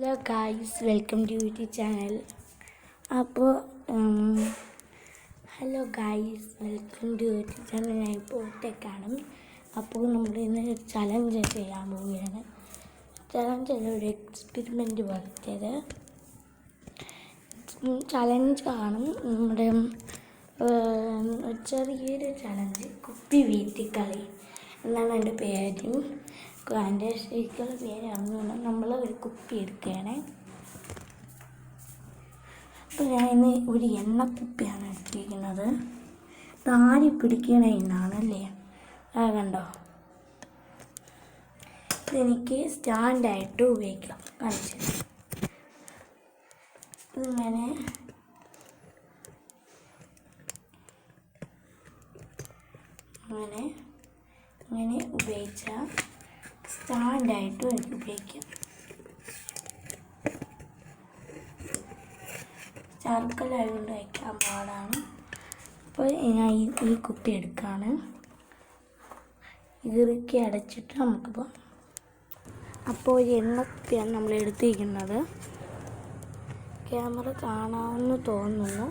Hello guys, welcome to YouTube channel. അപ്പോൾ hello guys, welcome to YouTube channel. ഞാൻ ഇപ്പോൾ ഒറ്റയ്ക്കാണ്. അപ്പോൾ നമ്മൾ ഇന്ന് ചലഞ്ച് ചെയ്യാൻ പോവുകയാണ്. ചലഞ്ചല്ല, ഒരു എക്സ്പെരിമെൻറ്റ് പോലത്തേത് ചലഞ്ചാണ്. നമ്മുടെ ചെറിയൊരു ചലഞ്ച്, കുപ്പി വീട്ടിക്കളി എന്നാണ് എൻ്റെ പേര്. എൻ്റെ ശരിക്കുള്ള പേരാണെന്ന് നമ്മൾ ഒരു കുപ്പി എടുക്കുകയാണ്. അപ്പോൾ ഞാൻ ഇന്ന് ഒരു എണ്ണക്കുപ്പിയാണ് എടുത്തിരിക്കുന്നത്. താരി പിടിക്കണ എണ്ണാണല്ലേ, കണ്ടോ. ഇതെനിക്ക് സ്റ്റാൻഡായിട്ട് ഉപയോഗിക്കാം. കാണിച്ചു ഇതിങ്ങനെ ഇങ്ങനെ ഉപയോഗിച്ചാൽ സ്റ്റാൻഡായിട്ടും എനിക്ക് ഉപയോഗിക്കാം. ചർക്കലായതുകൊണ്ട് വയ്ക്കാൻ പാടാണ്. അപ്പോൾ ഞാൻ ഈ കുപ്പി എടുക്കുകയാണ്. ഇറുക്കി അടച്ചിട്ട് നമുക്കിപ്പോൾ അപ്പോൾ ഒരു എണ്ണക്കുപ്പിയാണ് നമ്മൾ എടുത്തിരിക്കുന്നത്. ക്യാമറ കാണാമെന്ന് തോന്നുന്നു.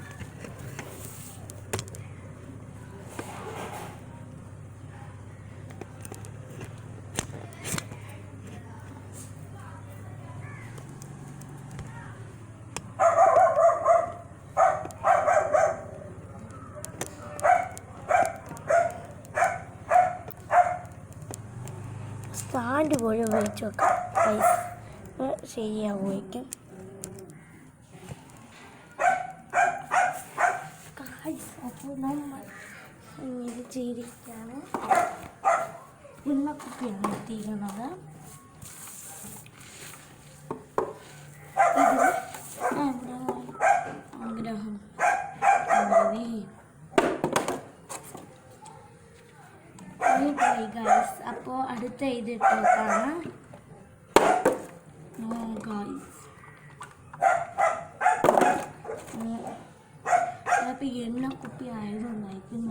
സ്റ്റാൻഡ് പോലെ ഉപയോഗിച്ച് വെക്കാം. ശരിയാവുമായിരിക്കും. അപ്പോൾ നമ്മൾ ഇത് ചെയ്തിരിക്കുകയാണ്. എണ്ണക്കുപ്പിയാണ് എത്തിയിരിക്കുന്നത്. ആഗ്രഹം ഗായ്സ്. അപ്പോൾ അടുത്ത ഇതിട്ട് നോക്കാണ് ഗായ്സ്. അപ്പോൾ എണ്ണക്കുപ്പി ആയതുകൊണ്ടായിരിക്കും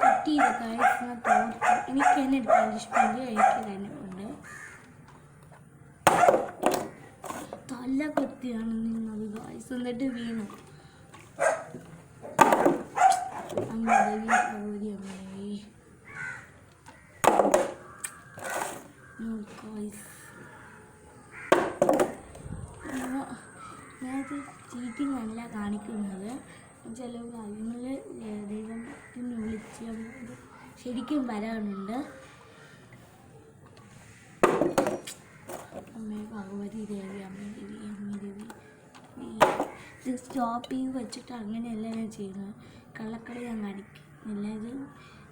കിട്ടിയത് ഗായ്സ്. എനിക്ക് തന്നെ എടുക്കാൻ ഇഷ്ടമില്ല, എനിക്ക് തന്നെ ഉണ്ട്. തല കത്തിയാണ് നിന്നത് ഗായ്സ്, എന്നിട്ട് വീണു. ഞാനിത് ചീറ്റിംഗ് അല്ല കാണിക്കുന്നത്. ചില കാര്യങ്ങൾ ദൈവത്തിന് വിളിച്ച് ശരിക്കും വരാനുണ്ട്. അമ്മേ ഭഗവതി ദേവി, അമ്മേ ദേവി, അമ്മേ ദേവി. ഇത് സ്റ്റോപ്പ് ചെയ്ത് വെച്ചിട്ട് അങ്ങനെയല്ല ഞാൻ ചെയ്യുന്നത്. കള്ളക്കളി ഞാൻ കാണിക്കുന്നില്ല.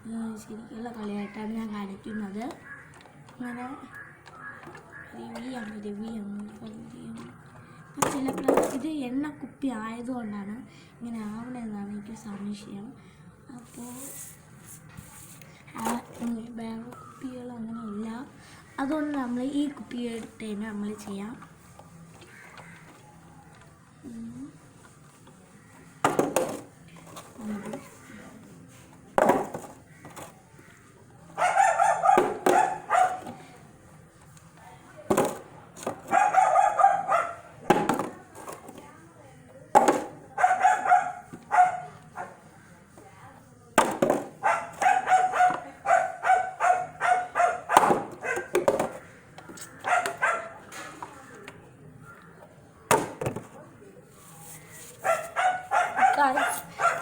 ഇത് ശരിക്കുള്ള കളിയായിട്ടാണ് ഞാൻ കാണിക്കുന്നത്. അങ്ങനെ ചിലപ്പോൾ ഇത് എണ്ണക്കുപ്പി ആയതുകൊണ്ടാണ് ഇങ്ങനെ ആവണമെന്നാണ് എനിക്ക് സംശയം. അപ്പോൾ വേറെ കുപ്പികൾ അങ്ങനെയില്ല. അതുകൊണ്ട് നമ്മൾ ഈ കുപ്പി എടുത്ത് തന്നെ നമ്മൾ ചെയ്യാം.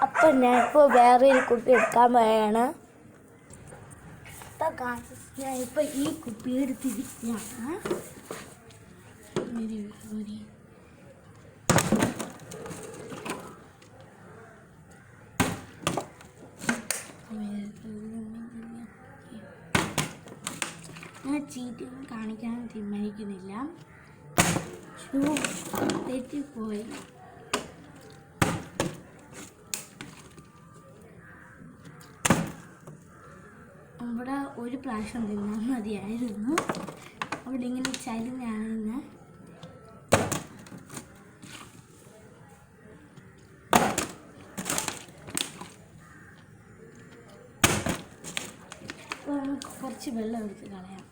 അപ്പം ഞാനിപ്പോൾ വേറൊരു കുപ്പി എടുക്കാൻ പോയാണ്. ഞാനിപ്പോൾ ഈ കുപ്പി എടുത്തിരിക്കുകയാണ്. ഞാൻ ചീറ്റൊന്നും കാണിക്കാൻ തീരുമാനിക്കുന്നില്ല. തെറ്റിപ്പോയി. അവിടെ ഒരു പ്രാവശ്യം തിന്നാൽ മതിയായിരുന്നു. അവിടെ ഇങ്ങനെ ചരിഞ്ഞാണ്. അപ്പോൾ നമുക്ക് കുറച്ച് വെള്ളം എടുത്ത് കളയാം.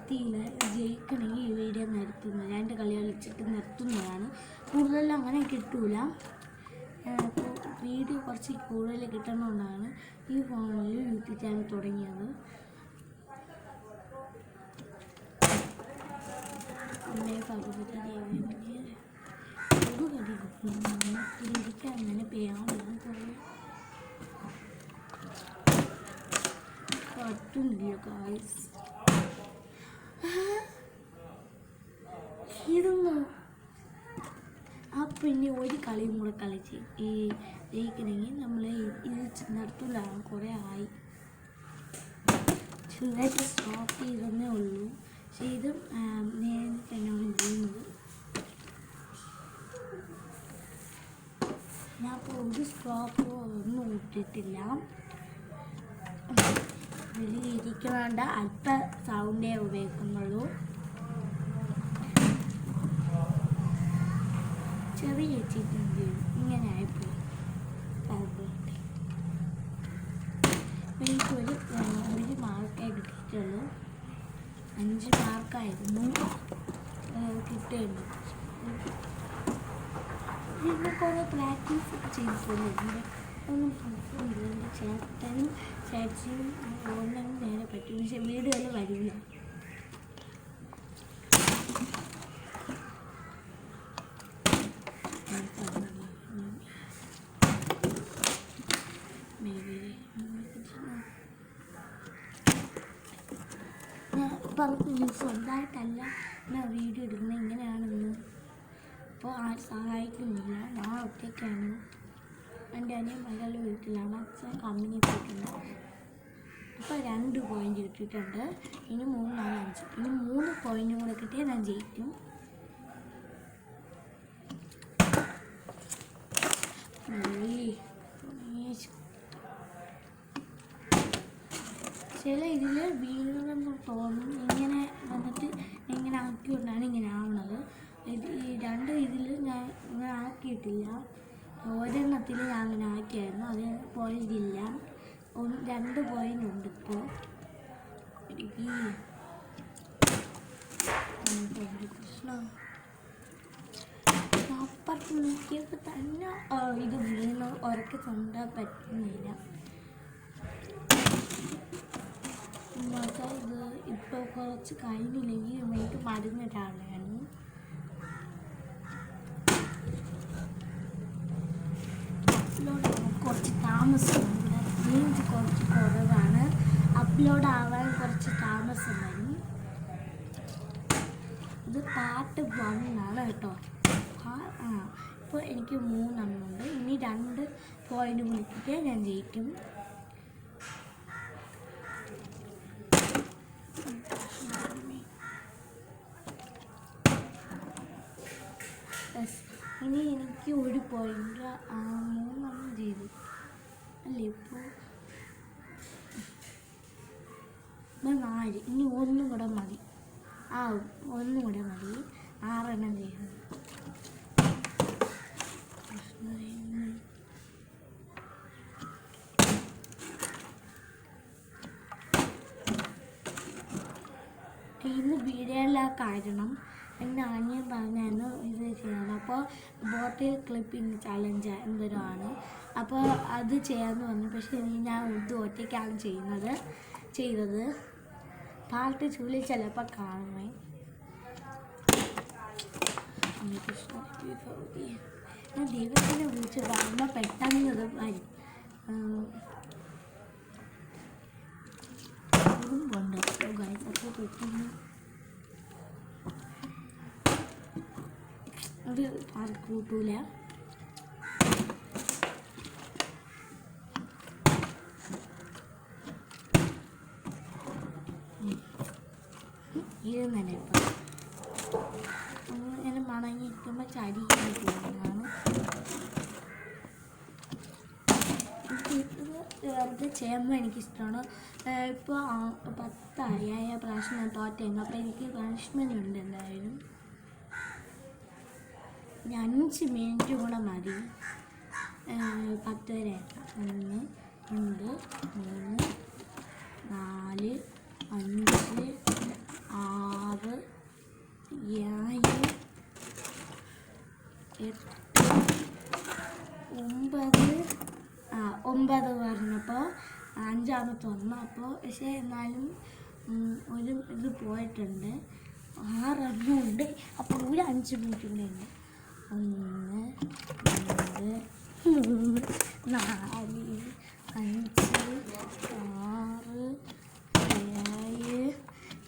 നിർത്തിയില്ല. ജയിക്കണമെങ്കിൽ ഈ വീഡിയോ നിർത്തുന്നത്, 2 കളി കളിച്ചിട്ട് നിർത്തുന്നതാണ്. കൂടുതലും അങ്ങനെ കിട്ടൂല. അപ്പോൾ വീഡിയോ കുറച്ച് കൂടുതൽ കിട്ടണമെന്നാണ് ഈ ഫോണിൽ യൂട്യൂബ് ചാനൽ തുടങ്ങിയത്. അമ്മയെ ഭഗവതി ദേവിയെ ഒരു കടി ഇരിക്കാൻ അങ്ങനെ പേയാണെന്ന് തോന്നുന്നു. പറ്റുന്നില്ല ഗായ്സ്. ഇതൊന്നും പിന്നെ ഒരു കളിയും കൂടെ കളിച്ച് ഈ ജയിക്കണമെങ്കിൽ നമ്മൾ ഇത് നടത്തുന്നതാണ്. കുറേ ആയി ചെറുതായിട്ട് സ്റ്റോപ്പ് ചെയ്തേ ഉള്ളൂ. പക്ഷെ ഇത് നേരെ തന്നെയാണ് ചെയ്യുന്നത്. ഞാൻ ഇപ്പോൾ ഒരു സ്റ്റോപ്പോ ഒന്നും ഇട്ടിട്ടില്ല. ഇതിലിരിക്കണ അല്പ സൗണ്ടേ ഉപയോഗിക്കുന്നുള്ളൂ. ചെറിയ വെച്ചിട്ടുണ്ട് ഇങ്ങനെ ആയിപ്പോയി. എനിക്കൊരു 1 മാർക്കേ കിട്ടിയിട്ടുള്ളൂ. 5 മാർക്കായിരുന്നു കിട്ടുകയുള്ളൂ. ഇതിന് കുറേ പ്രാക്ടീസ് ഒക്കെ ചെയ്തിട്ടുണ്ട്. ഒന്നും പ്രശ്നമില്ല. എൻ്റെ ചേട്ടനും ചേച്ചിയും ഓൺലൈൻ നേരെ പറ്റും. പക്ഷെ വീടുകളിൽ വരില്ല. പറഞ്ഞു സ്വന്തമായിട്ടല്ല ഞാൻ വീഡിയോ എടുക്കുന്നത്, ഇങ്ങനെയാണെന്ന്. അപ്പോൾ ആരും സഹായിക്കുന്നില്ല. ഞാൻ ഒറ്റയ്ക്കാണ്. എൻ്റെ അനിയൻ മകളുടെ വീട്ടിലാണ്. അച്ഛൻ കമ്പനി പോയിട്ടുണ്ട്. അപ്പോൾ 2 പോയിൻ്റ് കിട്ടിയിട്ടുണ്ട്. ഇനി 3, 4, 5. ഇനി 3 പോയിൻറ്റും കൂടെ കിട്ടിയാൽ ഞാൻ ജയിക്കും. ചില ഇതിൽ വീണെന്ന് തോന്നും. ഇങ്ങനെ വന്നിട്ട് ഇങ്ങനെ ആക്കിക്കൊണ്ടാണ് ഇങ്ങനെ ആവണത്. ഈ 2 ഇതിൽ ഞാൻ ഇങ്ങനെ ആക്കിയിട്ടില്ല. ഒരെണ്ണത്തിൽ ഞാൻ അങ്ങനെ ആക്കിയായിരുന്നു. അത് പോയിൻ്റില്ല. 2 പോയിൻ്റ് ഉണ്ട് ഇപ്പോൾ. പ്രശ്നം അപ്പുറത്ത് നോക്കിയപ്പോൾ തന്നെ ഇത് വീണ് ഉറക്കെ സ്വന്തം പറ്റുന്നില്ല. ഇത് ഇപ്പോൾ കുറച്ച് കഴിഞ്ഞില്ലെങ്കിൽ എനിക്ക് മരുന്നിട്ടാണ്. അപ്ലോഡ് കുറച്ച് താമസമുണ്ട്. റേഞ്ച് കുറച്ച് കുറവാണ്. അപ്ലോഡ് ആവാൻ കുറച്ച് താമസം വരും. ഇത് പാർട്ട് 1 ആണ് കേട്ടോ. ഇപ്പോൾ എനിക്ക് 3 എണ്ണമുണ്ട്. ഇനി 2 പോയിൻ്റ് വിളിച്ചിട്ട് ഞാൻ ജയിക്കും. ഇനി എനിക്ക് 1 പോയിൻ്റ് 3 ചെയ്തു അല്ലേ. ഇപ്പോൾ 4. ഇനി 1 കൂടെ മതി. 1 കൂടെ മതി. 6 എണ്ണം ചെയ്യുന്നത്. ഇന്ന് വീഡിയോയിലെ കാരണം എൻ്റെ അനിയൻ പറഞ്ഞായിരുന്നു ഇത് ചെയ്യണം. അപ്പോൾ ബോട്ടിൽ ക്ലിപ്പിംഗ് ചലഞ്ച് എന്തോരോ ആണ്. അപ്പോൾ അത് ചെയ്യാമെന്ന് പറഞ്ഞു. പക്ഷേ ഞാൻ ഇത് ഒറ്റയ്ക്കാണ് ചെയ്തത്. പാർട്ട് 2 ചിലപ്പോൾ കാണുമേ. ഞാൻ ദൈവത്തിനെ വിളിച്ച് പറയുമ്പോൾ പെട്ടെന്ന് ഇത് വരും. ഇതും കൊണ്ട് ഗൈസൊക്കെ പെട്ടെന്ന് അത് ആർക്ക് കൂട്ടൂല. ഇത് തന്നെ ഇപ്പം ഇങ്ങനെ മണങ്ങിയിരിക്കുമ്പോൾ ചരിക്കാൻ പോകുന്നതാണ്. ഇത് ചെയ്യുമ്പോൾ എനിക്കിഷ്ടമാണ്. ഇപ്പോൾ 10 പ്രാവശ്യം ഞാൻ തോറ്റായിരുന്നു. അപ്പോൾ എനിക്ക് പണിഷ്മെൻ്റ് ഉണ്ട് എന്തായാലും. 5 മിനിറ്റ് കൂടെ മതി 10 വരെ ആക്കാം. 1, 2, 3, 4, 5, 6 7 8 9 പറഞ്ഞപ്പോൾ 5 വന്നപ്പോൾ പക്ഷേ എന്നാലും ഒരു ഇത് പോയിട്ടുണ്ട്. 6 ഉണ്ട്. അപ്പോൾ ഒരു 5 മിനിറ്റ് കൂടെ ഉണ്ട്. 1 2 3 4 5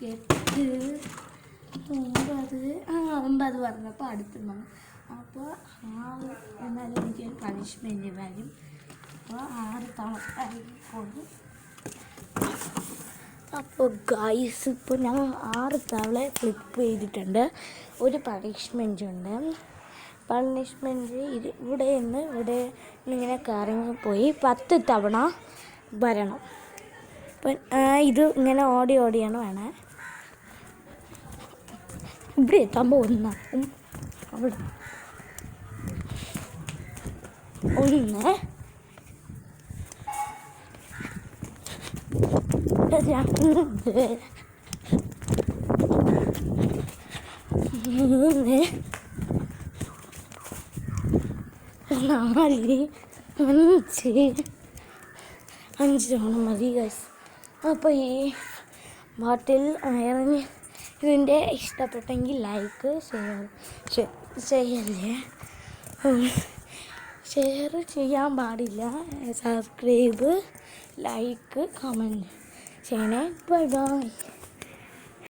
6 7 8 9 പറഞ്ഞപ്പോൾ അടുത്തുണ്ട്. അപ്പോൾ 6 എന്നാലും എനിക്ക് പണിഷ്മെൻറ്റ് വരും. അപ്പോൾ 6 തവണ പോകും. അപ്പോൾ ഗൈസ് ഇപ്പോൾ ഞാൻ 6 തവണ ഫ്ലിപ്പ് ചെയ്തിട്ടുണ്ട്. ഒരു പണിഷ്മെൻ്റ് ഉണ്ട്. പണിഷ്മെൻറ്റ് ഇവിടെ നിന്ന് ഇങ്ങനെ കറങ്ങിപ്പോയി 10 തവണ വരണം. അപ്പം ഇത് ഇങ്ങനെ ഓടിയാണ് വേണേ. ഇവിടെ എത്തുമ്പോൾ 1 അവിടെ 1 2 3 4 5 തവണ മതി ഗൈസ്. അപ്പോൾ ഈ പാട്ടിൽ ഇറങ്ങി ഇതിൻ്റെ ഇഷ്ടപ്പെട്ടെങ്കിൽ ലൈക്ക് ചെയ്യല്ലേ. ഷെയർ ചെയ്യാൻ പാടില്ല. സബ്സ്ക്രൈബ് ലൈക്ക് കമൻറ്റ് ചെയ്യണേ. Bye bye.